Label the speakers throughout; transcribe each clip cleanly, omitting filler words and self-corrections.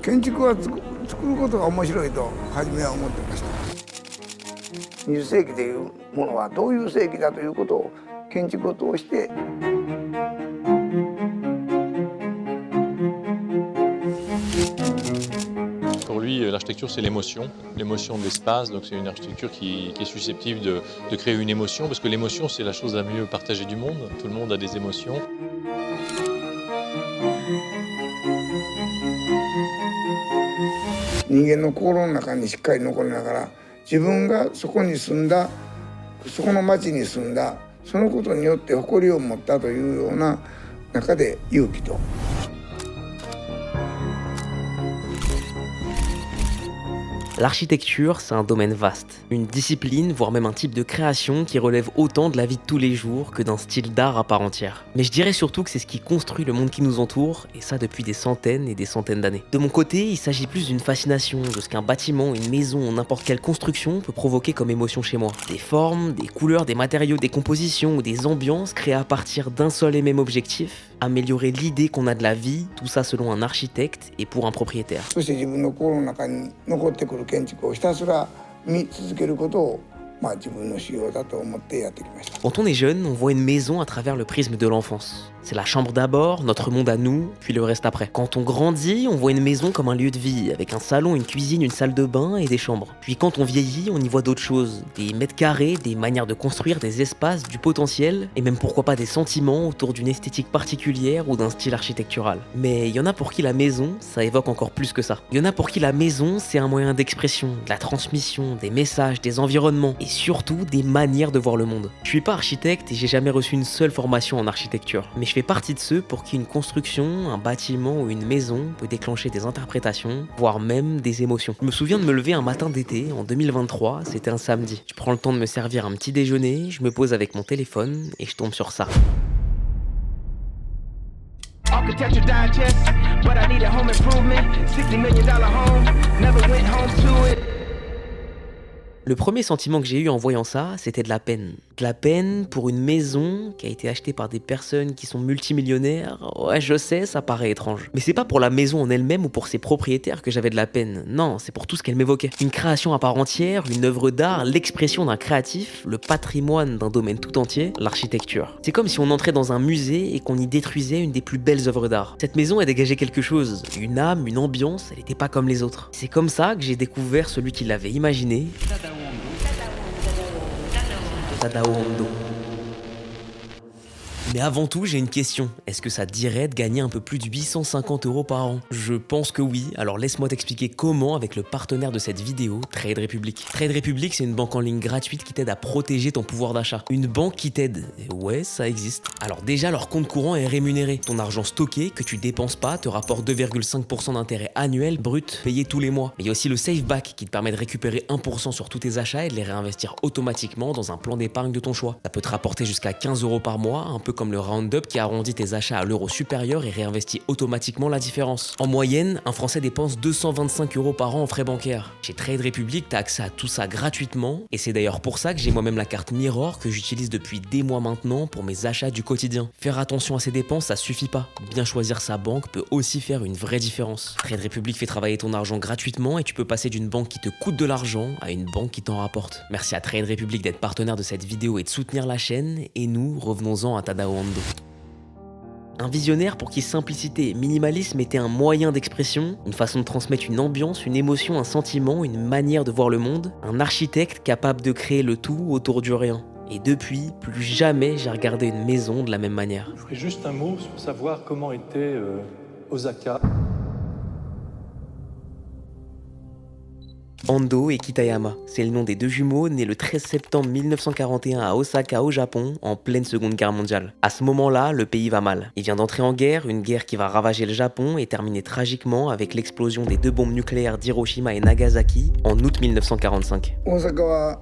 Speaker 1: 建築は作ることが面白いと初めは思ってました。20世紀というものはどういう世紀だということを建築を通して。
Speaker 2: Pour lui, l'architecture, c'est l'émotion de l'espace. Donc c'est une architecture qui est susceptible de créer une émotion, parce que l'émotion, c'est la chose la mieux partagée du monde. Tout le monde a des émotions.
Speaker 1: 人間の心の中にしっかり残りながら、自分がそこに住んだ、そこの町に住んだ、そのことによって誇りを持ったというような中で勇気と。
Speaker 3: L'architecture, c'est un domaine vaste, une discipline, voire même un type de création qui relève autant de la vie de tous les jours que d'un style d'art à part entière. Mais je dirais surtout que c'est ce qui construit le monde qui nous entoure, et ça depuis des centaines et des centaines d'années. De mon côté, il s'agit plus d'une fascination de ce qu'un bâtiment, une maison ou n'importe quelle construction peut provoquer comme émotion chez moi. Des formes, des couleurs, des matériaux, des compositions ou des ambiances créées à partir d'un seul et même objectif, améliorer l'idée qu'on a de la vie, tout ça selon un architecte et pour un propriétaire.
Speaker 1: そして自分の心の中に残ってくる建築をひたすら見続けることを、自分の修行だと思ってやってきました。
Speaker 3: Quand on est jeune, on voit une maison à travers le prisme de l'enfance. C'est la chambre d'abord, notre monde à nous, puis le reste après. Quand on grandit, on voit une maison comme un lieu de vie, avec un salon, une cuisine, une salle de bain et des chambres. Puis quand on vieillit, on y voit d'autres choses. Des mètres carrés, des manières de construire, des espaces, du potentiel, et même pourquoi pas des sentiments autour d'une esthétique particulière ou d'un style architectural. Mais il y en a pour qui la maison, ça évoque encore plus que ça. Il y en a pour qui la maison, c'est un moyen d'expression, de la transmission, des messages, des environnements, et surtout des manières de voir le monde. Je suis pas architecte et j'ai jamais reçu une seule formation en architecture, mais je fais partie de ceux pour qui une construction, un bâtiment ou une maison peut déclencher des interprétations, voire même des émotions. Je me souviens de me lever un matin d'été, en 2023, c'était un samedi. Je prends le temps de me servir un petit déjeuner, je me pose avec mon téléphone et je tombe sur ça.
Speaker 4: Architecture Digest, but I need a home improvement. $60 million home, never went home to it.
Speaker 3: Le premier sentiment que j'ai eu en voyant ça, c'était de la peine. De la peine pour une maison qui a été achetée par des personnes qui sont multimillionnaires. Ouais, je sais, ça paraît étrange. Mais c'est pas pour la maison en elle-même ou pour ses propriétaires que j'avais de la peine. Non, c'est pour tout ce qu'elle m'évoquait. Une création à part entière, une œuvre d'art, l'expression d'un créatif, le patrimoine d'un domaine tout entier, l'architecture. C'est comme si on entrait dans un musée et qu'on y détruisait une des plus belles œuvres d'art. Cette maison, elle dégageait quelque chose, une âme, une ambiance, elle était pas comme les autres. C'est comme ça que j'ai découvert celui qui l'avait imaginé. Tadao Ando. Mais avant tout, j'ai une question. Est-ce que ça te dirait de gagner un peu plus de 850 € par an? Je pense que oui, alors laisse-moi t'expliquer comment avec le partenaire de cette vidéo, Trade Republic. Trade Republic, c'est une banque en ligne gratuite qui t'aide à protéger ton pouvoir d'achat. Une banque qui t'aide. Et ouais, ça existe. Alors déjà, leur compte courant est rémunéré. Ton argent stocké, que tu dépenses pas, te rapporte 2,5% d'intérêt annuel brut, payé tous les mois. Il y a aussi le Save Back qui te permet de récupérer 1% sur tous tes achats et de les réinvestir automatiquement dans un plan d'épargne de ton choix. Ça peut te rapporter jusqu'à 15 € par mois, un peu comme le Roundup qui arrondit tes achats à l'euro supérieur et réinvestit automatiquement la différence. En moyenne, un Français dépense 225 € par an en frais bancaires. Chez Trade Republic, t'as accès à tout ça gratuitement et c'est d'ailleurs pour ça que j'ai moi-même la carte Mirror que j'utilise depuis des mois maintenant pour mes achats du quotidien. Faire attention à ses dépenses, ça suffit pas. Bien choisir sa banque peut aussi faire une vraie différence. Trade Republic fait travailler ton argent gratuitement et tu peux passer d'une banque qui te coûte de l'argent à une banque qui t'en rapporte. Merci à Trade Republic d'être partenaire de cette vidéo et de soutenir la chaîne et nous, revenons-en à Tadao Ando. Un visionnaire pour qui simplicité et minimalisme étaient un moyen d'expression, une façon de transmettre une ambiance, une émotion, un sentiment, une manière de voir le monde, un architecte capable de créer le tout autour du rien. Et depuis, plus jamais j'ai regardé une maison de la même manière.
Speaker 5: Je ferai juste un mot sur savoir comment était Osaka.
Speaker 3: Ando et Kitayama, c'est le nom des deux jumeaux nés le 13 septembre 1941 à Osaka au Japon, en pleine Seconde Guerre mondiale. À ce moment-là, le pays va mal. Il vient d'entrer en guerre, une guerre qui va ravager le Japon et terminer tragiquement avec l'explosion des deux bombes nucléaires d'Hiroshima et Nagasaki en août 1945.
Speaker 1: 大阪は、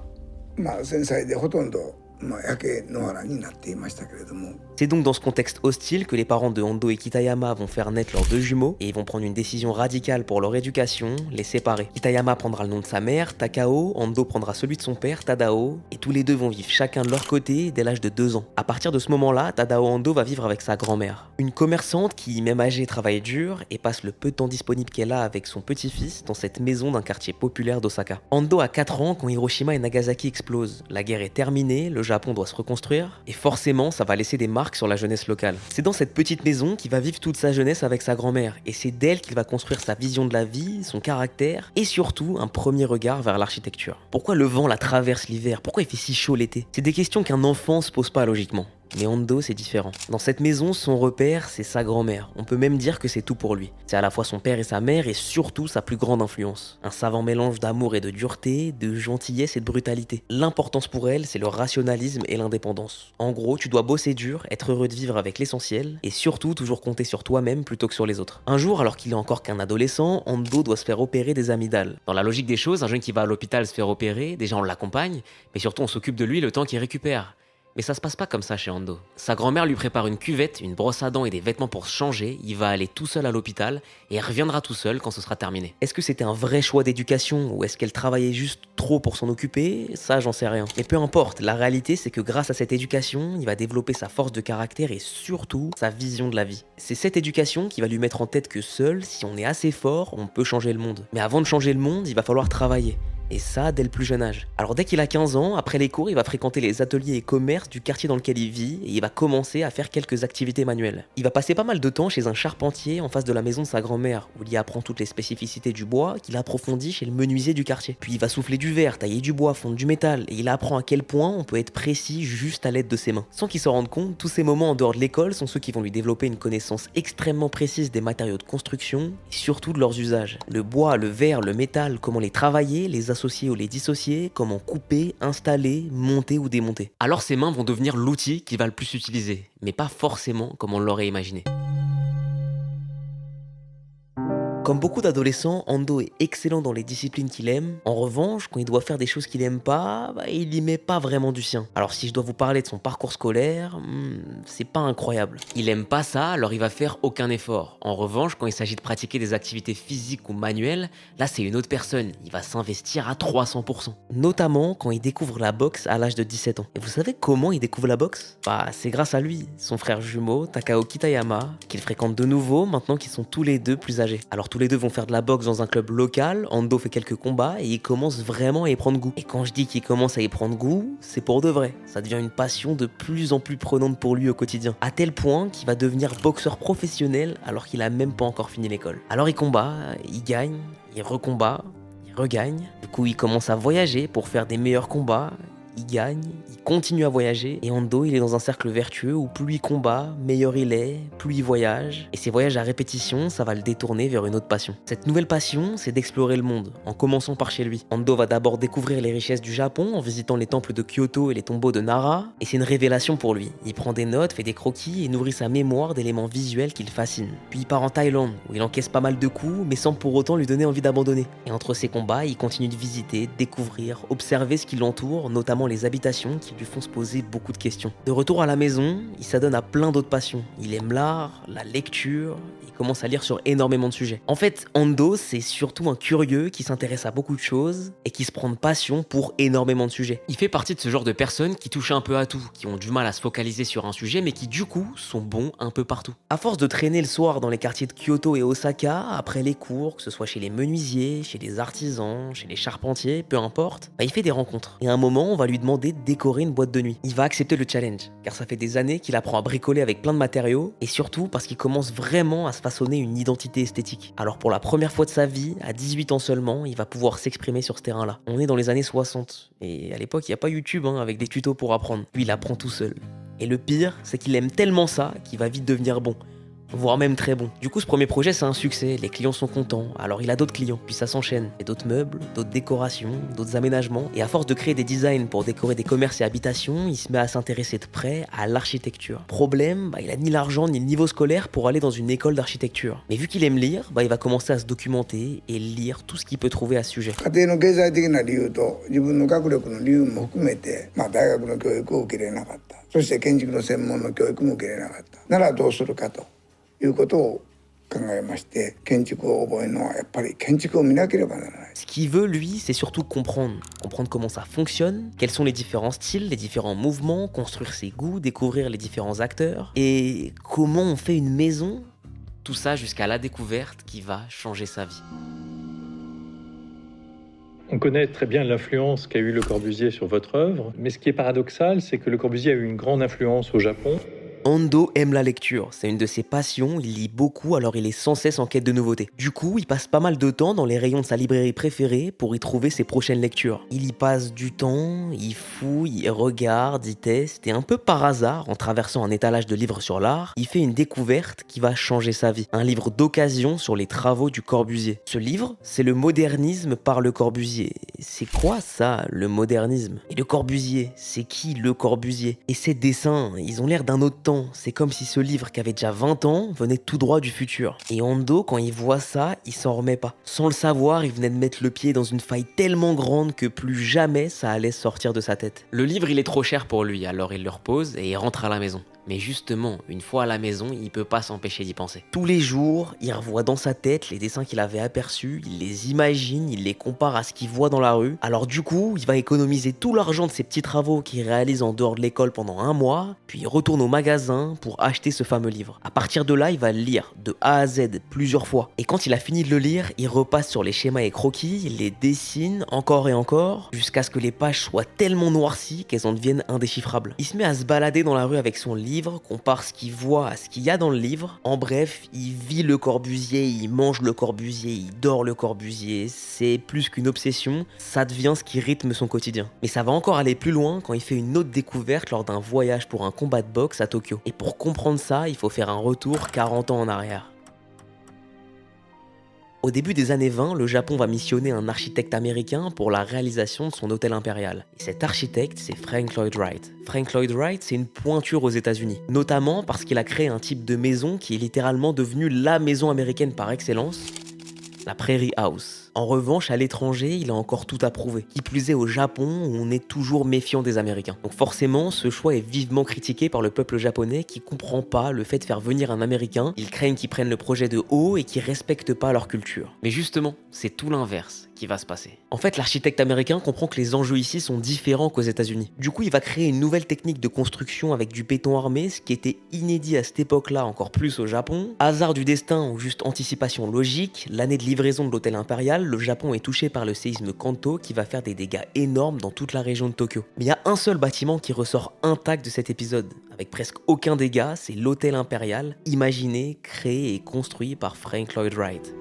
Speaker 1: 戦災でほとんど焼け野原になっていましたけれども。
Speaker 3: C'est donc dans ce contexte hostile que les parents de Ando et Kitayama vont faire naître leurs deux jumeaux et ils vont prendre une décision radicale pour leur éducation, les séparer. Kitayama prendra le nom de sa mère, Takao, Ando prendra celui de son père, Tadao, et tous les deux vont vivre chacun de leur côté dès l'âge de 2 ans. À partir de ce moment-là, Tadao Ando va vivre avec sa grand-mère. Une commerçante qui, même âgée, travaille dur et passe le peu de temps disponible qu'elle a avec son petit-fils dans cette maison d'un quartier populaire d'Osaka. Ando a 4 ans quand Hiroshima et Nagasaki explosent. La guerre est terminée, le Japon doit se reconstruire, et forcément ça va laisser des marques sur la jeunesse locale. C'est dans cette petite maison qu'il va vivre toute sa jeunesse avec sa grand-mère, et c'est d'elle qu'il va construire sa vision de la vie, son caractère, et surtout un premier regard vers l'architecture. Pourquoi le vent la traverse l'hiver? Pourquoi il fait si chaud l'été? C'est des questions qu'un enfant se pose pas logiquement. Mais Ando, c'est différent. Dans cette maison, son repère, c'est sa grand-mère. On peut même dire que c'est tout pour lui. C'est à la fois son père et sa mère, et surtout sa plus grande influence. Un savant mélange d'amour et de dureté, de gentillesse et de brutalité. L'importance pour elle, c'est le rationalisme et l'indépendance. En gros, tu dois bosser dur, être heureux de vivre avec l'essentiel, et surtout toujours compter sur toi-même plutôt que sur les autres. Un jour, alors qu'il est encore qu'un adolescent, Ando doit se faire opérer des amygdales. Dans la logique des choses, un jeune qui va à l'hôpital se faire opérer, déjà on l'accompagne, mais surtout on s'occupe de lui le temps qu'il récupère. Mais ça se passe pas comme ça chez Ando. Sa grand-mère lui prépare une cuvette, une brosse à dents et des vêtements pour se changer, il va aller tout seul à l'hôpital et reviendra tout seul quand ce sera terminé. Est-ce que c'était un vrai choix d'éducation ou est-ce qu'elle travaillait juste trop pour s'en occuper? Ça, j'en sais rien. Mais peu importe, la réalité c'est que grâce à cette éducation, il va développer sa force de caractère et surtout sa vision de la vie. C'est cette éducation qui va lui mettre en tête que seul, si on est assez fort, on peut changer le monde. Mais avant de changer le monde, il va falloir travailler. Et ça, dès le plus jeune âge. Alors dès qu'il a 15 ans, après les cours, il va fréquenter les ateliers et commerces du quartier dans lequel il vit et il va commencer à faire quelques activités manuelles. Il va passer pas mal de temps chez un charpentier en face de la maison de sa grand-mère, où il y apprend toutes les spécificités du bois qu'il approfondit chez le menuisier du quartier. Puis il va souffler du verre, tailler du bois, fondre du métal, et il apprend à quel point on peut être précis juste à l'aide de ses mains. Sans qu'il s'en rende compte, tous ces moments en dehors de l'école sont ceux qui vont lui développer une connaissance extrêmement précise des matériaux de construction et surtout de leurs usages. Le bois, le verre, le métal, comment les travailler, les associer ou les dissocier, comment couper, installer, monter ou démonter. Alors ses mains vont devenir l'outil qu'il va le plus utiliser, mais pas forcément comme on l'aurait imaginé. Comme beaucoup d'adolescents, Ando est excellent dans les disciplines qu'il aime. En revanche, quand il doit faire des choses qu'il aime pas, il y met pas vraiment du sien. Alors si je dois vous parler de son parcours scolaire, c'est pas incroyable. Il aime pas ça, alors il va faire aucun effort. En revanche, quand il s'agit de pratiquer des activités physiques ou manuelles, là c'est une autre personne. Il va s'investir à 300%. Notamment quand il découvre la boxe à l'âge de 17 ans. Et vous savez comment il découvre la boxe? C'est grâce à lui, son frère jumeau, Takao Kitayama, qu'il fréquente de nouveau maintenant qu'ils sont tous les deux plus âgés. Alors tous les deux vont faire de la boxe dans un club local, Ando fait quelques combats et il commence vraiment à y prendre goût. Et quand je dis qu'il commence à y prendre goût, c'est pour de vrai. Ça devient une passion de plus en plus prenante pour lui au quotidien. À tel point qu'il va devenir boxeur professionnel alors qu'il a même pas encore fini l'école. Alors il combat, il gagne, il recombat, il regagne. Du coup il commence à voyager pour faire des meilleurs combats. Il gagne, il continue à voyager, et Ando il est dans un cercle vertueux où plus il combat, meilleur il est, plus il voyage, et ces voyages à répétition, ça va le détourner vers une autre passion. Cette nouvelle passion, c'est d'explorer le monde, en commençant par chez lui. Ando va d'abord découvrir les richesses du Japon en visitant les temples de Kyoto et les tombeaux de Nara, et c'est une révélation pour lui. Il prend des notes, fait des croquis et nourrit sa mémoire d'éléments visuels qui le fascinent. Puis il part en Thaïlande, où il encaisse pas mal de coups, mais sans pour autant lui donner envie d'abandonner. Et entre ses combats, il continue de visiter, découvrir, observer ce qui l'entoure, notamment les habitations qui lui font se poser beaucoup de questions. De retour à la maison, il s'adonne à plein d'autres passions. Il aime l'art, la lecture, il commence à lire sur énormément de sujets. En fait, Ando, c'est surtout un curieux qui s'intéresse à beaucoup de choses et qui se prend de passion pour énormément de sujets. Il fait partie de ce genre de personnes qui touchent un peu à tout, qui ont du mal à se focaliser sur un sujet, mais qui du coup sont bons un peu partout. À force de traîner le soir dans les quartiers de Kyoto et Osaka, après les cours, que ce soit chez les menuisiers, chez les artisans, chez les charpentiers, peu importe, il fait des rencontres. Et à un moment, on va lui demander de décorer une boîte de nuit. Il va accepter le challenge, car ça fait des années qu'il apprend à bricoler avec plein de matériaux, et surtout parce qu'il commence vraiment à se façonner une identité esthétique. Alors pour la première fois de sa vie, à 18 ans seulement, il va pouvoir s'exprimer sur ce terrain-là. On est dans les années 60, et à l'époque, il n'y a pas YouTube avec des tutos pour apprendre. Puis il apprend tout seul. Et le pire, c'est qu'il aime tellement ça qu'il va vite devenir bon. voire même très bon. Du coup, ce premier projet, c'est un succès, les clients sont contents, alors il a d'autres clients, puis ça s'enchaîne. Et d'autres meubles, d'autres décorations, d'autres aménagements, et à force de créer des designs pour décorer des commerces et habitations, il se met à s'intéresser de près à l'architecture. Problème, il a ni l'argent ni le niveau scolaire pour aller dans une école d'architecture. Mais vu qu'il aime lire, il va commencer à se documenter et lire tout ce qu'il peut trouver à ce sujet.
Speaker 1: 家庭の経済的な理由と自分の学力の理由も含めて、大学の教育を受けれなかった。そして建築の専門の教育も受けれなかった。ならどうするかということを考えまして、建築を覚えるのはやっぱり建築を見なければならない。
Speaker 3: Ce qu'il veut, lui, c'est surtout comprendre comment ça fonctionne, quels sont les différents styles, les différents mouvements, construire ses goûts, découvrir les différents acteurs, et comment on fait une maison. Tout ça jusqu'à la découverte qui va changer sa vie.
Speaker 5: On connaît très bien l'influence qu'a eu Le Corbusier sur votre œuvre, mais ce qui est paradoxal, c'est que Le Corbusier a eu une grande influence au Japon.
Speaker 3: Ando aime la lecture, c'est une de ses passions, il lit beaucoup alors il est sans cesse en quête de nouveautés. Du coup, il passe pas mal de temps dans les rayons de sa librairie préférée pour y trouver ses prochaines lectures. Il y passe du temps, il fouille, il regarde, il teste, et un peu par hasard, en traversant un étalage de livres sur l'art, il fait une découverte qui va changer sa vie. Un livre d'occasion sur les travaux du Corbusier. Ce livre, c'est le modernisme par Le Corbusier. C'est quoi ça, le modernisme? Et Le Corbusier, c'est qui Le Corbusier? Et ces dessins, ils ont l'air d'un autre temps. C'est comme si ce livre qui avait déjà 20 ans venait tout droit du futur. Et Ando, quand il voit ça, il s'en remet pas. Sans le savoir, il venait de mettre le pied dans une faille tellement grande que plus jamais ça allait sortir de sa tête. Le livre, il est trop cher pour lui, alors il le repose et il rentre à la maison. Mais justement, une fois à la maison, il peut pas s'empêcher d'y penser. Tous les jours, il revoit dans sa tête les dessins qu'il avait aperçus, il les imagine, il les compare à ce qu'il voit dans la rue. Alors du coup, il va économiser tout l'argent de ses petits travaux qu'il réalise en dehors de l'école pendant un mois, puis il retourne au magasin pour acheter ce fameux livre. À partir de là, il va le lire de A à Z plusieurs fois. Et quand il a fini de le lire, il repasse sur les schémas et croquis, il les dessine encore et encore, jusqu'à ce que les pages soient tellement noircies qu'elles en deviennent indéchiffrables. Il se met à se balader dans la rue avec son livre, compare ce qu'il voit à ce qu'il y a dans le livre. En bref, il vit Le Corbusier, il mange Le Corbusier, il dort Le Corbusier. C'est plus qu'une obsession, ça devient ce qui rythme son quotidien. Mais ça va encore aller plus loin quand il fait une autre découverte lors d'un voyage pour un combat de boxe à Tokyo. Et pour comprendre ça, il faut faire un retour 40 ans en arrière. Au début des années 20, le Japon va missionner un architecte américain pour la réalisation de son hôtel impérial. Et cet architecte, c'est Frank Lloyd Wright. Frank Lloyd Wright, c'est une pointure aux États-Unis, notamment parce qu'il a créé un type de maison qui est littéralement devenue la maison américaine par excellence, la Prairie House. En revanche, à l'étranger, il a encore tout à prouver. Qui plus est au Japon, où on est toujours méfiant des Américains. Donc forcément, ce choix est vivement critiqué par le peuple japonais qui comprend pas le fait de faire venir un Américain. Ils craignent qu'ils prennent le projet de haut et qu'ils respectent pas leur culture. Mais justement, c'est tout l'inverse qui va se passer. En fait, l'architecte américain comprend que les enjeux ici sont différents qu'aux États-Unis. Du coup, il va créer une nouvelle technique de construction avec du béton armé, ce qui était inédit à cette époque-là, encore plus au Japon. Hasard du destin ou juste anticipation logique, l'année de livraison de l'hôtel impérial, le Japon est touché par le séisme Kanto qui va faire des dégâts énormes dans toute la région de Tokyo. Mais il y a un seul bâtiment qui ressort intact de cet épisode, avec presque aucun dégât, c'est l'hôtel impérial, imaginé, créé et construit par Frank Lloyd Wright.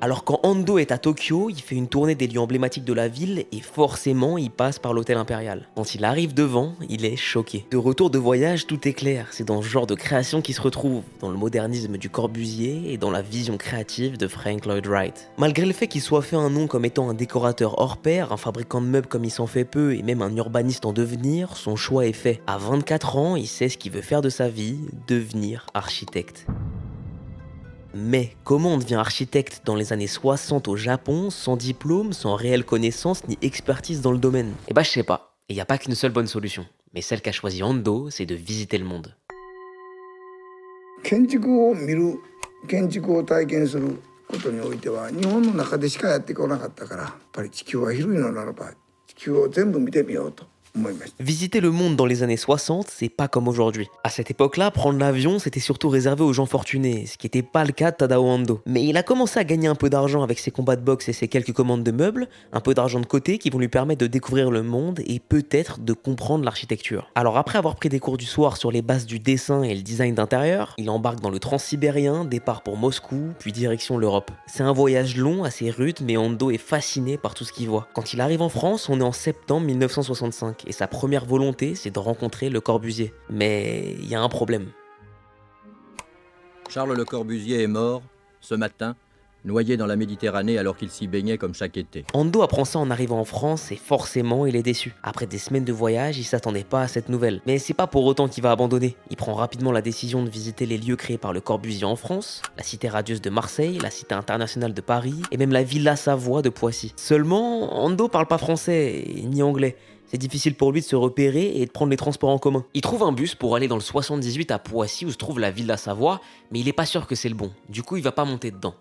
Speaker 3: Alors quand Ando est à Tokyo, il fait une tournée des lieux emblématiques de la ville et forcément il passe par l'hôtel impérial. Quand il arrive devant, il est choqué. De retour de voyage, tout est clair, c'est dans ce genre de création qu'il se retrouve, dans le modernisme du Corbusier et dans la vision créative de Frank Lloyd Wright. Malgré le fait qu'il soit fait un nom comme étant un décorateur hors pair, un fabricant de meubles comme il s'en fait peu et même un urbaniste en devenir, son choix est fait. À 24 ans, il sait ce qu'il veut faire de sa vie, devenir architecte. Mais comment on devient architecte dans les années 60 au Japon, sans diplôme, sans réelle connaissance ni expertise dans le domaine? Eh bah je sais pas, et y a pas qu'une seule bonne solution. Mais celle qu'a choisi Ando, c'est de visiter le monde.
Speaker 1: 建築を見る、建築を体験することにおいては日本の中でしかやってこなかったから、やっぱり地球は広いのならば地球を全部見てみようと。
Speaker 3: Visiter le monde dans les années 60, c'est pas comme aujourd'hui. À cette époque-là, prendre l'avion, c'était surtout réservé aux gens fortunés, ce qui n'était pas le cas de Tadao Ando. Mais il a commencé à gagner un peu d'argent avec ses combats de boxe et ses quelques commandes de meubles, un peu d'argent de côté qui vont lui permettre de découvrir le monde et peut-être de comprendre l'architecture. Alors après avoir pris des cours du soir sur les bases du dessin et le design d'intérieur, il embarque dans le transsibérien, départ pour Moscou, puis direction l'Europe. C'est un voyage long, assez rude, mais Ando est fasciné par tout ce qu'il voit. Quand il arrive en France, on est en septembre 1965. 1945 et sa première volonté, c'est de rencontrer Le Corbusier. Mais il y a un problème.
Speaker 6: Charles Le Corbusier est mort, ce matin, noyé dans la Méditerranée alors qu'il s'y baignait comme chaque été.
Speaker 3: Ando apprend ça en arrivant en France et forcément il est déçu. Après des semaines de voyage, il s'attendait pas à cette nouvelle. Mais c'est pas pour autant qu'il va abandonner. Il prend rapidement la décision de visiter les lieux créés par Le Corbusier en France, la cité radieuse de Marseille, la cité internationale de Paris et même la Villa Savoie de Poissy. Seulement, Ando parle pas français ni anglais. C'est difficile pour lui de se repérer et de prendre les transports en commun. Il trouve un bus pour aller dans le 78 à Poissy où se trouve la Villa Savoie, mais il est pas sûr que c'est le bon. Du coup, il va pas monter dedans.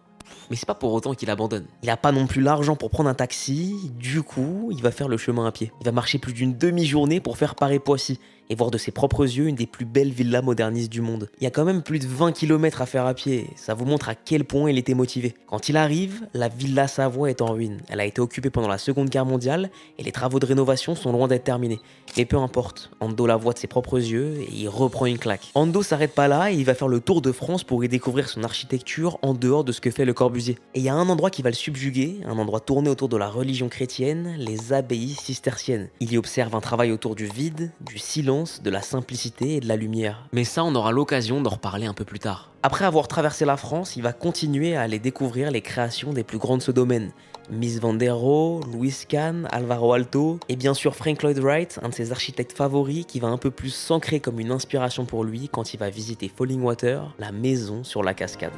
Speaker 3: Mais c'est pas pour autant qu'il abandonne. Il a pas non plus l'argent pour prendre un taxi, du coup, il va faire le chemin à pied. Il va marcher plus d'une demi-journée pour faire Paris-Poissy et voir de ses propres yeux une des plus belles villas modernistes du monde. Il y a quand même plus de 20 km à faire à pied, ça vous montre à quel point il était motivé. Quand il arrive, la Villa Savoie est en ruine. Elle a été occupée pendant la Seconde Guerre mondiale et les travaux de rénovation sont loin d'être terminés. Mais peu importe, Ando la voit de ses propres yeux et il reprend une claque. Ando s'arrête pas là et il va faire le tour de France pour y découvrir son architecture en dehors de ce que fait Le Corbusier. Et il y a un endroit qui va le subjuguer, un endroit tourné autour de la religion chrétienne, les abbayes cisterciennes. Il y observe un travail autour du vide, du silence, de la simplicité et de la lumière. Mais ça, on aura l'occasion d'en reparler un peu plus tard. Après avoir traversé la France, il va continuer à aller découvrir les créations des plus grands de ce domaine. Mies van der Rohe, Louis Kahn, Alvaro Aalto et bien sûr Frank Lloyd Wright, un de ses architectes favoris qui va un peu plus s'ancrer comme une inspiration pour lui quand il va visiter Fallingwater, la maison sur la cascade.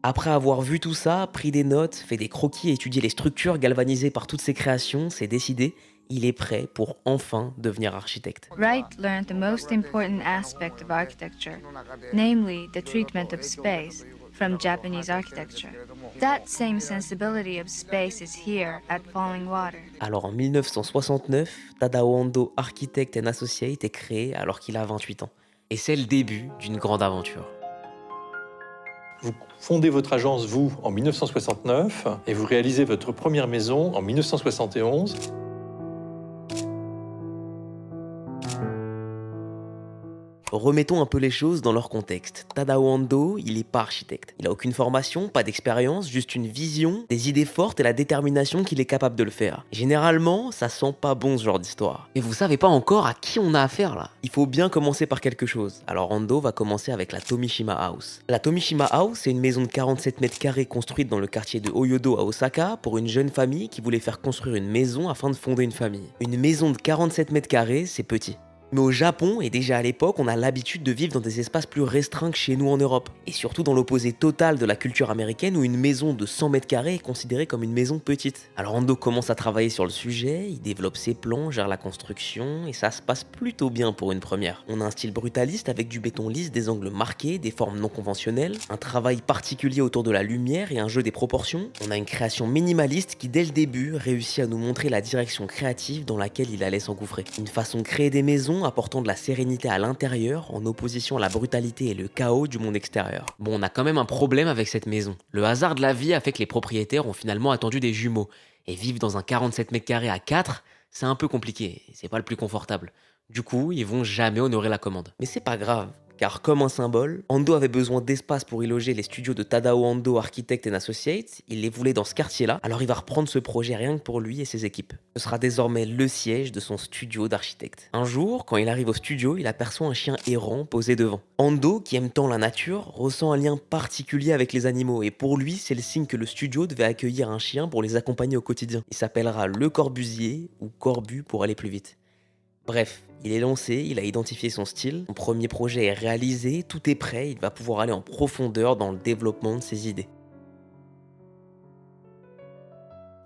Speaker 3: Après avoir vu tout ça, pris des notes, fait des croquis et étudié les structures galvanisées par toutes ces créations, c'est décidé, il est prêt pour enfin devenir architecte.
Speaker 7: Wright learned the most important aspect of architecture, namely the treatment of space, from Japanese architecture. That same sensibility of space is here at Fallingwater.
Speaker 3: Alors en 1969, Tadao Ando Architect & Associates est créé alors qu'il a 28 ans. Et c'est le début d'une grande aventure.
Speaker 5: Vous fondez votre agence, vous, en 1969, et vous réalisez votre première maison en 1971.
Speaker 3: Remettons un peu les choses dans leur contexte. Tadao Ando, il est pas architecte. Il a aucune formation, pas d'expérience, juste une vision, des idées fortes et la détermination qu'il est capable de le faire. Généralement, ça sent pas bon ce genre d'histoire. Et vous savez pas encore à qui on a affaire là. Il faut bien commencer par quelque chose. Alors Ando va commencer avec la Tomishima House. La Tomishima House, c'est une maison de 47 mètres carrés construite dans le quartier de Oyodo à Osaka pour une jeune famille qui voulait faire construire une maison afin de fonder une famille. Une maison de 47 mètres carrés, c'est petit. Mais au Japon, et déjà à l'époque, on a l'habitude de vivre dans des espaces plus restreints que chez nous en Europe. Et surtout dans l'opposé total de la culture américaine où une maison de 100 mètres carrés est considérée comme une maison petite. Alors Ando commence à travailler sur le sujet, il développe ses plans, gère la construction, et ça se passe plutôt bien pour une première. On a un style brutaliste avec du béton lisse, des angles marqués, des formes non conventionnelles, un travail particulier autour de la lumière et un jeu des proportions. On a une création minimaliste qui dès le début réussit à nous montrer la direction créative dans laquelle il allait s'engouffrer. Une façon de créer des maisons apportant de la sérénité à l'intérieur en opposition à la brutalité et le chaos du monde extérieur. Bon, on a quand même un problème avec cette maison. Le hasard de la vie a fait que les propriétaires ont finalement attendu des jumeaux. Et vivre dans un 47 mètres carrés à 4, c'est un peu compliqué, c'est pas le plus confortable. Du coup, ils vont jamais honorer la commande. Mais c'est pas grave. Car comme un symbole, Ando avait besoin d'espace pour y loger les studios de Tadao Ando Architect & Associates, il les voulait dans ce quartier-là, alors il va reprendre ce projet rien que pour lui et ses équipes. Ce sera désormais le siège de son studio d'architecte. Un jour, quand il arrive au studio, il aperçoit un chien errant posé devant. Ando, qui aime tant la nature, ressent un lien particulier avec les animaux, et pour lui, c'est le signe que le studio devait accueillir un chien pour les accompagner au quotidien. Il s'appellera Le Corbusier, ou Corbu pour aller plus vite. Bref, il est lancé, il a identifié son style, son premier projet est réalisé, tout est prêt, il va pouvoir aller en profondeur dans le développement de ses idées.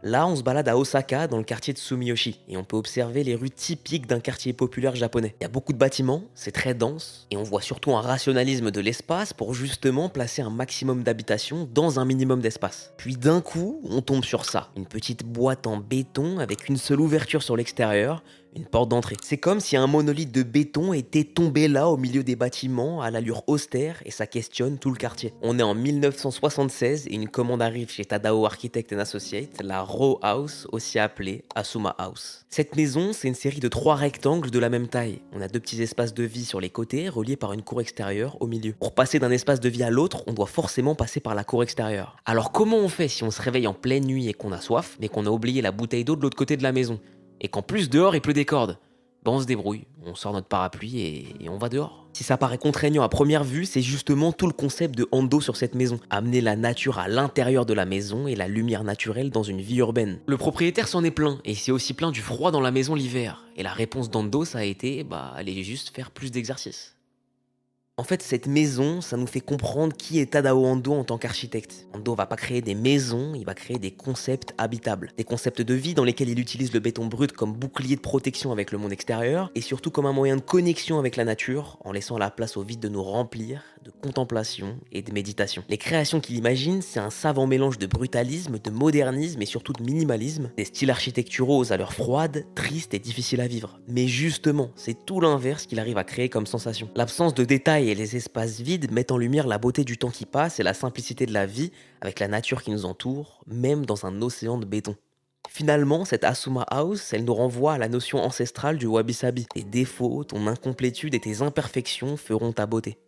Speaker 3: Là, on se balade à Osaka, dans le quartier de Sumiyoshi, et on peut observer les rues typiques d'un quartier populaire japonais. Il y a beaucoup de bâtiments, c'est très dense, et on voit surtout un rationalisme de l'espace pour justement placer un maximum d'habitations dans un minimum d'espace. Puis d'un coup, on tombe sur ça, une petite boîte en béton avec une seule ouverture sur l'extérieur, une porte d'entrée. C'est comme si un monolithe de béton était tombé là au milieu des bâtiments à l'allure austère et ça questionne tout le quartier. On est en 1976 et une commande arrive chez Tadao Architect & Associates, la Row House, aussi appelée Asuma House. Cette maison, c'est une série de 3 rectangles de la même taille. On a 2 petits espaces de vie sur les côtés, reliés par une cour extérieure au milieu. Pour passer d'un espace de vie à l'autre, on doit forcément passer par la cour extérieure. Alors comment on fait si on se réveille en pleine nuit et qu'on a soif, mais qu'on a oublié la bouteille d'eau de l'autre côté de la maison? Et qu'en plus dehors il pleut des cordes? Ben on se débrouille, on sort notre parapluie et on va dehors. Si ça paraît contraignant à première vue, c'est justement tout le concept de Ando sur cette maison. Amener la nature à l'intérieur de la maison et la lumière naturelle dans une vie urbaine. Le propriétaire s'en est plaint, et c'est aussi plaint du froid dans la maison l'hiver. Et la réponse d'Ando, ça a été, allez juste faire plus d'exercice. En fait, cette maison, ça nous fait comprendre qui est Tadao Ando en tant qu'architecte. Ando va pas créer des maisons, il va créer des concepts habitables. Des concepts de vie dans lesquels il utilise le béton brut comme bouclier de protection avec le monde extérieur, et surtout comme un moyen de connexion avec la nature, en laissant la place au vide de nous remplir de contemplation et de méditation. Les créations qu'il imagine, c'est un savant mélange de brutalisme, de modernisme et surtout de minimalisme, des styles architecturaux aux allures froides, tristes et difficiles à vivre. Mais justement, c'est tout l'inverse qu'il arrive à créer comme sensation. L'absence de détails et les espaces vides mettent en lumière la beauté du temps qui passe et la simplicité de la vie avec la nature qui nous entoure, même dans un océan de béton. Finalement, cette Asuma House, elle nous renvoie à la notion ancestrale du wabi-sabi. Tes défauts, ton incomplétude et tes imperfections feront ta beauté.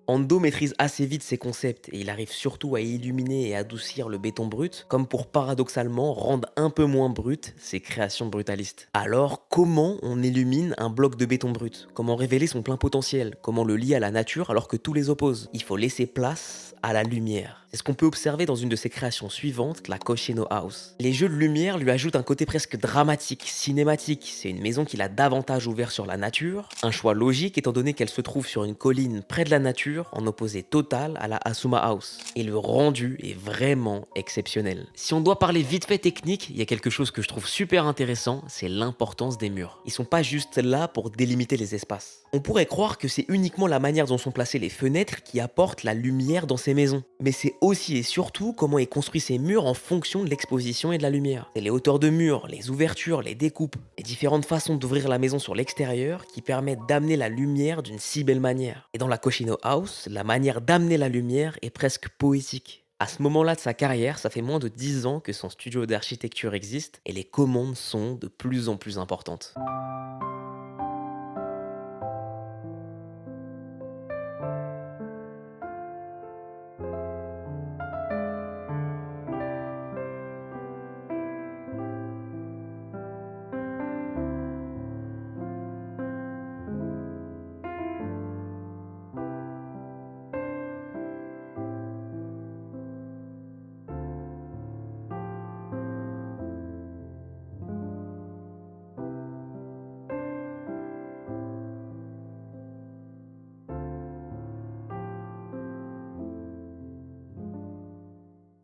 Speaker 3: Ando maîtrise assez vite ses concepts et il arrive surtout à illuminer et adoucir le béton brut, comme pour paradoxalement rendre un peu moins brutes ses créations brutalistes. Alors, comment on illumine un bloc de béton brut? Comment révéler son plein potentiel? Comment le lier à la nature alors que tout les oppose? Il faut laisser place à la lumière. C'est ce qu'on peut observer dans une de ses créations suivantes, la Koshino House. Les jeux de lumière lui ajoutent un côté presque dramatique, cinématique. C'est une maison qu'il a davantage ouvert sur la nature, un choix logique étant donné qu'elle se trouve sur une colline près de la nature, en opposé total à la Asuma House. Et le rendu est vraiment exceptionnel. Si on doit parler vite fait technique, il y a quelque chose que je trouve super intéressant, c'est l'importance des murs. Ils sont pas juste là pour délimiter les espaces. On pourrait croire que c'est uniquement la manière dont sont placées les fenêtres qui apporte la lumière dans ces maisons. Mais c'est aussi et surtout comment est construit ces murs en fonction de l'exposition et de la lumière. C'est les hauteurs de murs, les ouvertures, les découpes, les différentes façons d'ouvrir la maison sur l'extérieur qui permettent d'amener la lumière d'une si belle manière. Et dans la Koshino House, la manière d'amener la lumière est presque poétique. À ce moment-là de sa carrière, ça fait moins de 10 ans que son studio d'architecture existe et les commandes sont de plus en plus importantes.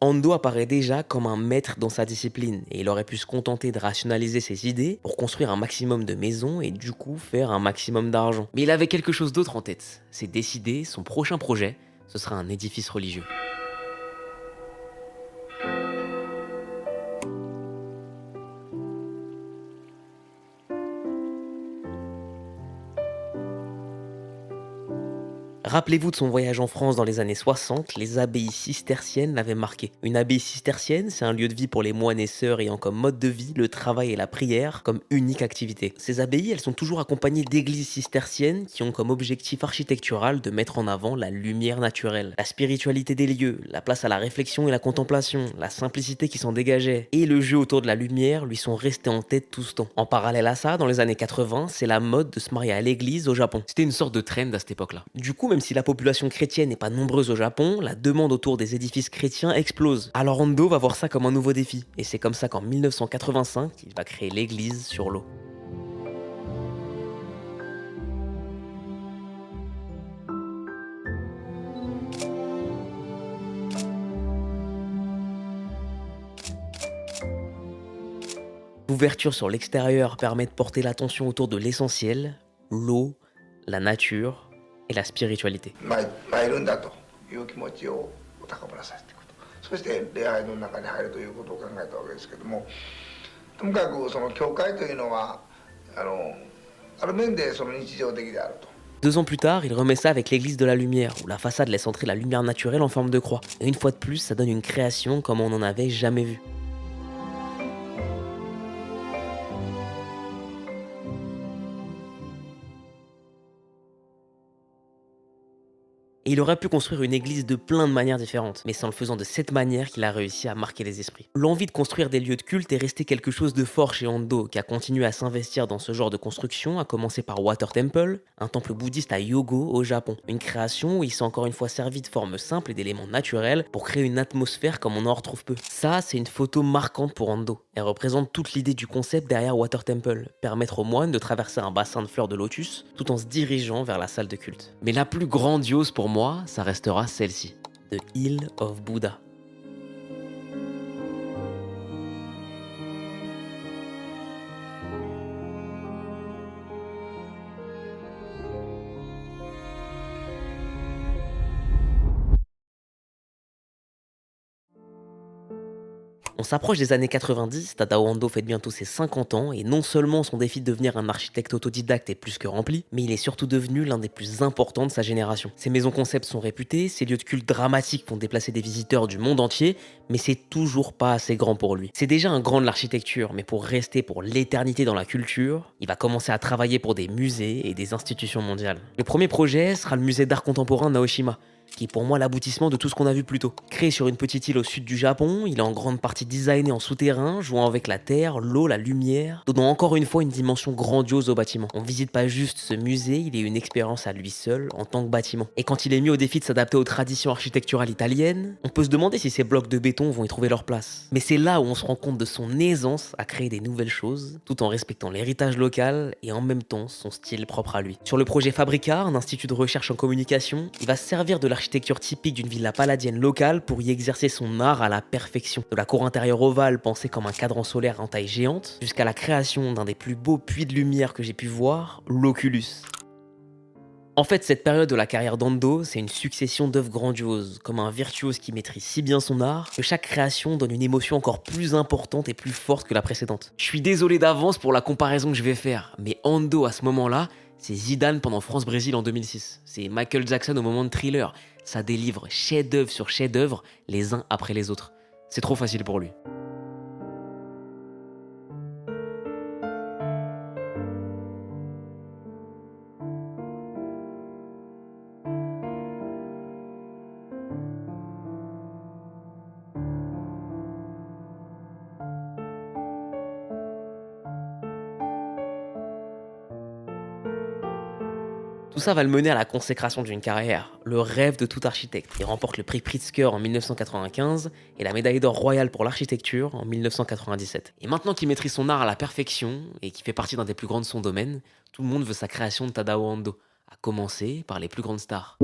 Speaker 3: Ando apparaît déjà comme un maître dans sa discipline et il aurait pu se contenter de rationaliser ses idées pour construire un maximum de maisons et du coup faire un maximum d'argent. Mais il avait quelque chose d'autre en tête, c'est décider son prochain projet, ce sera un édifice religieux. Rappelez-vous de son voyage en France dans les années 60, les abbayes cisterciennes l'avaient marqué. Une abbaye cistercienne, c'est un lieu de vie pour les moines et sœurs ayant comme mode de vie le travail et la prière comme unique activité. Ces abbayes, elles sont toujours accompagnées d'églises cisterciennes qui ont comme objectif architectural de mettre en avant la lumière naturelle, la spiritualité des lieux, la place à la réflexion et la contemplation, la simplicité qui s'en dégageait, et le jeu autour de la lumière lui sont restés en tête tout ce temps. En parallèle à ça, dans les années 80, c'est la mode de se marier à l'église au Japon. C'était une sorte de trend à cette époque-là. Du coup, même si la population chrétienne n'est pas nombreuse au Japon, la demande autour des édifices chrétiens explose. Alors Ando va voir ça comme un nouveau défi, et c'est comme ça qu'en 1985, il va créer l'église sur l'eau. L'ouverture sur l'extérieur permet de porter l'attention autour de l'essentiel, l'eau, la nature et la spiritualité.
Speaker 1: 参るんだという気持ちを高ぶらさせていくと、そして礼拝の中に入るということを考えたわけですけども、ともかくその教会というのはある面でその日常的であると。
Speaker 3: 2 ans plus tard, il remet ça avec l'église de la lumière, où la façade laisse entrer la lumière naturelle en forme de croix. Et une fois de plus, ça donne une création comme on n'en avait jamais vu. Et il aurait pu construire une église de plein de manières différentes, mais c'est en le faisant de cette manière qu'il a réussi à marquer les esprits. L'envie de construire des lieux de culte est restée quelque chose de fort chez Ando, qui a continué à s'investir dans ce genre de construction, à commencer par Water Temple, un temple bouddhiste à Hyogo au Japon. Une création où il s'est encore une fois servi de formes simples et d'éléments naturels pour créer une atmosphère comme on en retrouve peu. Ça, c'est une photo marquante pour Ando. Elle représente toute l'idée du concept derrière Water Temple, permettre aux moines de traverser un bassin de fleurs de lotus tout en se dirigeant vers la salle de culte. Mais la plus grandiose pour moi, ça restera celle-ci, The Hill of Buddha. On s'approche des années 90, Tadao Ando fête bientôt ses 50 ans et non seulement son défi de devenir un architecte autodidacte est plus que rempli, mais il est surtout devenu l'un des plus importants de sa génération. Ses maisons concept sont réputées, ses lieux de culte dramatiques font déplacer des visiteurs du monde entier, mais c'est toujours pas assez grand pour lui. C'est déjà un grand de l'architecture, mais pour rester pour l'éternité dans la culture, il va commencer à travailler pour des musées et des institutions mondiales. Le premier projet sera le musée d'art contemporain Naoshima, qui est pour moi l'aboutissement de tout ce qu'on a vu plus tôt. Créé sur une petite île au sud du Japon, il est en grande partie designé en souterrain, jouant avec la terre, l'eau, la lumière, donnant encore une fois une dimension grandiose au bâtiment. On visite pas juste ce musée, il est une expérience à lui seul en tant que bâtiment. Et quand il est mis au défi de s'adapter aux traditions architecturales italiennes, on peut se demander si ces blocs de béton vont y trouver leur place. Mais c'est là où on se rend compte de son aisance à créer des nouvelles choses, tout en respectant l'héritage local et en même temps son style propre à lui. Sur le projet Fabrica, un institut de recherche en communication, il va se servir de l'architecture typique d'une villa palladienne locale pour y exercer son art à la perfection. De la cour intérieure ovale pensée comme un cadran solaire en taille géante, jusqu'à la création d'un des plus beaux puits de lumière que j'ai pu voir, l'Oculus. En fait, cette période de la carrière d'Ando, c'est une succession d'œuvres grandioses, comme un virtuose qui maîtrise si bien son art, que chaque création donne une émotion encore plus importante et plus forte que la précédente. Je suis désolé d'avance pour la comparaison que je vais faire, mais Ando à ce moment-là, c'est Zidane pendant France-Brésil en 2006. C'est Michael Jackson au moment de Thriller. Ça délivre chef-d'œuvre sur chef-d'œuvre, les uns après les autres. C'est trop facile pour lui. Tout ça va le mener à la consécration d'une carrière, le rêve de tout architecte. Il remporte le prix Pritzker en 1995 et la médaille d'or royale pour l'architecture en 1997. Et maintenant qu'il maîtrise son art à la perfection et qu'il fait partie d'un des plus grands de son domaine, tout le monde veut sa création de Tadao Ando, à commencer par les plus grandes stars.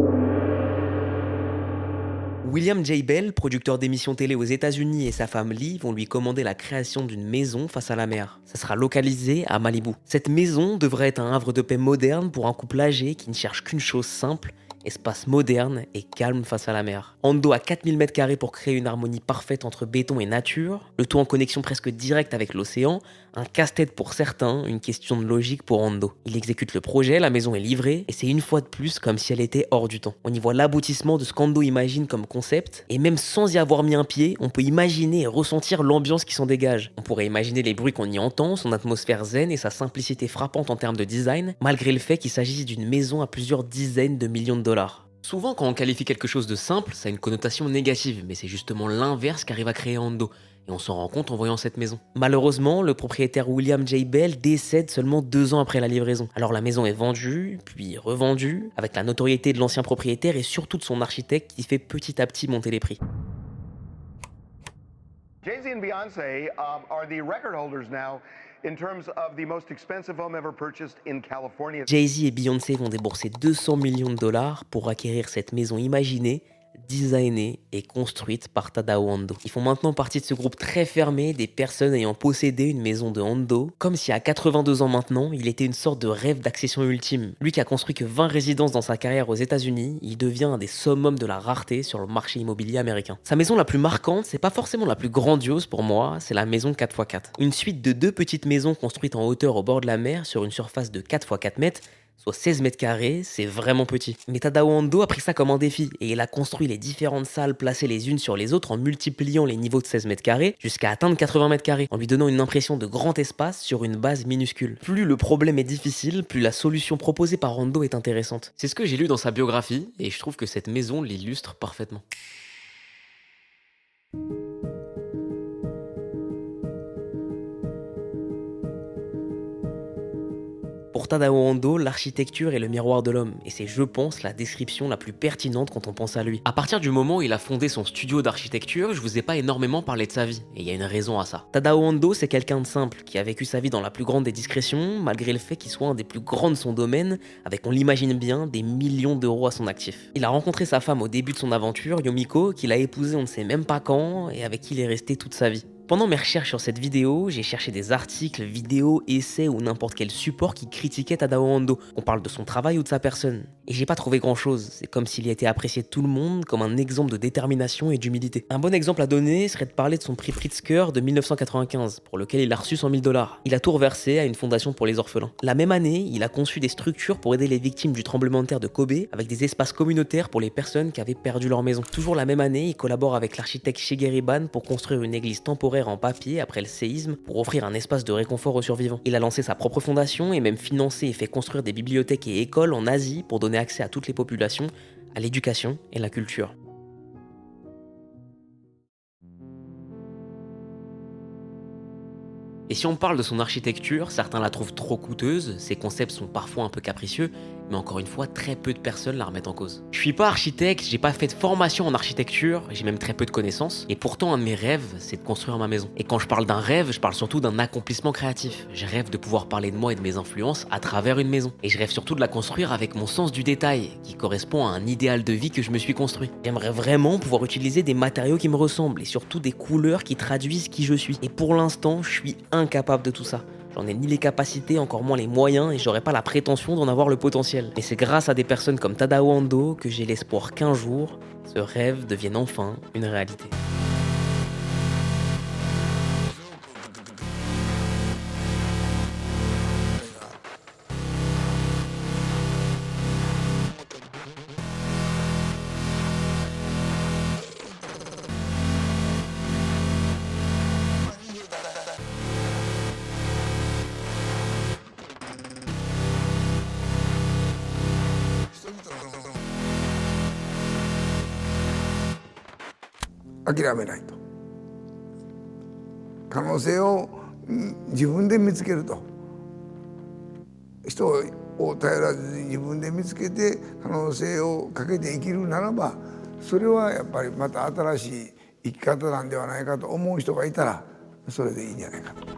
Speaker 3: William J. Bell, producteur d'émissions télé aux États-Unis, et sa femme Lee vont lui commander la création d'une maison face à la mer. Ça sera localisé à Malibu. Cette maison devrait être un havre de paix moderne pour un couple âgé qui ne cherche qu'une chose simple, espace moderne et calme face à la mer. Ando a 4000 m² pour créer une harmonie parfaite entre béton et nature, le tout en connexion presque directe avec l'océan, un casse-tête pour certains, une question de logique pour Ando. Il exécute le projet, la maison est livrée, et c'est une fois de plus comme si elle était hors du temps. On y voit l'aboutissement de ce qu'Ando imagine comme concept, et même sans y avoir mis un pied, on peut imaginer et ressentir l'ambiance qui s'en dégage. On pourrait imaginer les bruits qu'on y entend, son atmosphère zen et sa simplicité frappante en termes de design, malgré le fait qu'il s'agisse d'une maison à plusieurs dizaines de millions de dollars. Souvent, quand on qualifie quelque chose de simple, ça a une connotation négative, mais c'est justement l'inverse qu'arrive à créer Ando, et on s'en rend compte en voyant cette maison. Malheureusement, le propriétaire William J. Bell décède seulement 2 ans après la livraison. Alors la maison est vendue, puis revendue, avec la notoriété de l'ancien propriétaire et surtout de son architecte qui fait petit à petit monter les prix.
Speaker 8: Jay-Z and Beyoncé are the record holders now in terms of the most expensive home ever purchased in California.
Speaker 3: Jay-Z et Beyoncé vont débourser 200 millions de dollars pour acquérir cette maison imaginée, designée et construite par Tadao Ando. Ils font maintenant partie de ce groupe très fermé des personnes ayant possédé une maison de Ando, comme si à 82 ans maintenant, il était une sorte de rêve d'accession ultime. Lui qui a construit que 20 résidences dans sa carrière aux États-Unis, il devient un des summums de la rareté sur le marché immobilier américain. Sa maison la plus marquante, c'est pas forcément la plus grandiose pour moi, c'est la maison 4x4. Une suite de 2 petites maisons construites en hauteur au bord de la mer sur une surface de 4x4 mètres, soit 16 mètres carrés, c'est vraiment petit. Mais Tadao Ando a pris ça comme un défi et il a construit les différentes salles placées les unes sur les autres en multipliant les niveaux de 16 mètres carrés jusqu'à atteindre 80 mètres carrés, en lui donnant une impression de grand espace sur une base minuscule. Plus le problème est difficile, plus la solution proposée par Ando est intéressante. C'est ce que j'ai lu dans sa biographie et je trouve que cette maison l'illustre parfaitement. Pour Tadao Ando, l'architecture est le miroir de l'homme, et c'est, je pense, la description la plus pertinente quand on pense à lui. À partir du moment où il a fondé son studio d'architecture, je vous ai pas énormément parlé de sa vie, et il y a une raison à ça. Tadao Ando, c'est quelqu'un de simple, qui a vécu sa vie dans la plus grande des discrétions, malgré le fait qu'il soit un des plus grands de son domaine, avec, on l'imagine bien, des millions d'euros à son actif. Il a rencontré sa femme au début de son aventure, Yomiko, qu'il a épousée on ne sait même pas quand, et avec qui il est resté toute sa vie. Pendant mes recherches sur cette vidéo, j'ai cherché des articles, vidéos, essais ou n'importe quel support qui critiquait Tadao Ando. On parle de son travail ou de sa personne. Et j'ai pas trouvé grand chose. C'est comme s'il a été apprécié de tout le monde comme un exemple de détermination et d'humilité. Un bon exemple à donner serait de parler de son prix Pritzker de 1995, pour lequel il a reçu 100 000 $. Il a tout reversé à une fondation pour les orphelins. La même année, il a conçu des structures pour aider les victimes du tremblement de terre de Kobe, avec des espaces communautaires pour les personnes qui avaient perdu leur maison. Toujours la même année, il collabore avec l'architecte Shigeru Ban pour construire une église temporaire en papier après le séisme pour offrir un espace de réconfort aux survivants. Il a lancé sa propre fondation et même financé et fait construire des bibliothèques et écoles en Asie pour donner accès à toutes les populations, à l'éducation et la culture. Et si on parle de son architecture, certains la trouvent trop coûteuse, ses concepts sont parfois un peu capricieux, mais encore une fois, très peu de personnes la remettent en cause. Je suis pas architecte, j'ai pas fait de formation en architecture, j'ai même très peu de connaissances, et pourtant un de mes rêves, c'est de construire ma maison. Et quand je parle d'un rêve, je parle surtout d'un accomplissement créatif. Je rêve de pouvoir parler de moi et de mes influences à travers une maison. Et je rêve surtout de la construire avec mon sens du détail, qui correspond à un idéal de vie que je me suis construit. J'aimerais vraiment pouvoir utiliser des matériaux qui me ressemblent, et surtout des couleurs qui traduisent qui je suis. Et pour l'instant, je suis incapable de tout ça. J'en ai ni les capacités, encore moins les moyens, et j'aurais pas la prétention d'en avoir le potentiel. Mais c'est grâce à des personnes comme Tadao Ando que j'ai l'espoir qu'un jour, ce rêve devienne enfin une réalité.
Speaker 1: 諦めないと。可能性を自分で見つけると。人を頼らずに自分で見つけて可能性をかけて生きるならば、それはやっぱりまた新しい生き方なんではないかと思う人がいたらそれでいいんじゃないかと。